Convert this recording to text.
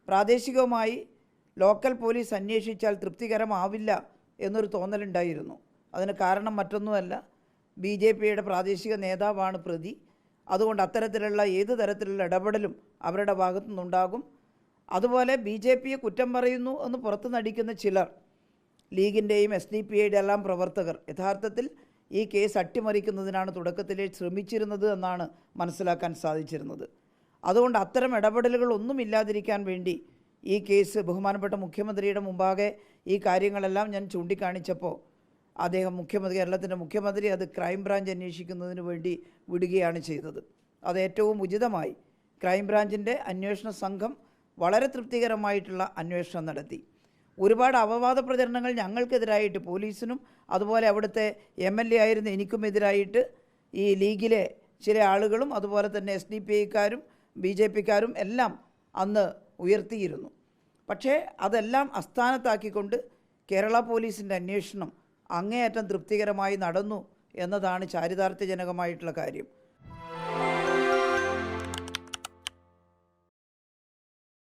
പ്രാദേശികവുമായി local police അന്വേഷിച്ചാൽ തൃപ്തികരമാവില്ല എന്നൊരു തോന്നലുണ്ടായിരുന്നു. അതിന് കാരണം മറ്റൊന്നുമല്ല, BJPയുടെ പ്രാദേശിക നേതാവാണ് പ്രതി. അതുകൊണ്ട് അത്തരത്തിലുള്ള ഏത് തരത്തിലുള്ള ഇടപെടലും അവരുടെ ഭാഗത്തു നിന്നുണ്ടാകും. അതുപോലെ BJPയെ കുറ്റം പറയുന്നു എന്ന് പുറത്തു നടിക്കുന്ന ചിലർ, ലീഗിൻ്റെയും SDPIയുടെ എല്ലാം പ്രവർത്തകർ, യഥാർത്ഥത്തിൽ ഈ കേസ് അട്ടിമറിക്കുന്നതിനാണ് തുടക്കത്തിലേ ശ്രമിച്ചിരുന്നത് എന്നാണ് മനസ്സിലാക്കാൻ സാധിച്ചിരുന്നത്. അതുകൊണ്ട് അത്തരം ഇടപെടലുകളൊന്നുമില്ലാതിരിക്കാൻ വേണ്ടി ഈ കേസ് ബഹുമാനപ്പെട്ട മുഖ്യമന്ത്രിയുടെ മുമ്പാകെ ഈ കാര്യങ്ങളെല്ലാം ഞാൻ ചൂണ്ടിക്കാണിച്ചപ്പോൾ കേരളത്തിൻ്റെ മുഖ്യമന്ത്രി അത് ക്രൈംബ്രാഞ്ച് അന്വേഷിക്കുന്നതിന് വേണ്ടി വിടുകയാണ് ചെയ്തത്. അത് ഏറ്റവും ഉചിതമായി ക്രൈംബ്രാഞ്ചിൻ്റെ അന്വേഷണ സംഘം വളരെ തൃപ്തികരമായിട്ടുള്ള അന്വേഷണം നടത്തി. ഒരുപാട് അപവാദ പ്രചരണങ്ങൾ ഞങ്ങൾക്കെതിരായിട്ട്, പോലീസിനും അതുപോലെ അവിടുത്തെ MLA ആയിരുന്ന എനിക്കുമെതിരായിട്ട് ഈ ലീഗിലെ ചില ആളുകളും അതുപോലെ തന്നെ SDPIക്കാരും BJPക്കാരും എല്ലാം അന്ന് ഉയർത്തിയിരുന്നു. പക്ഷേ അതെല്ലാം അസ്ഥാനത്താക്കിക്കൊണ്ട് കേരള പോലീസിൻ്റെ അന്വേഷണം അങ്ങേയറ്റം തൃപ്തികരമായി നടന്നു എന്നതാണ് ചാരിതാർത്ഥ്യജനകമായിട്ടുള്ള കാര്യം.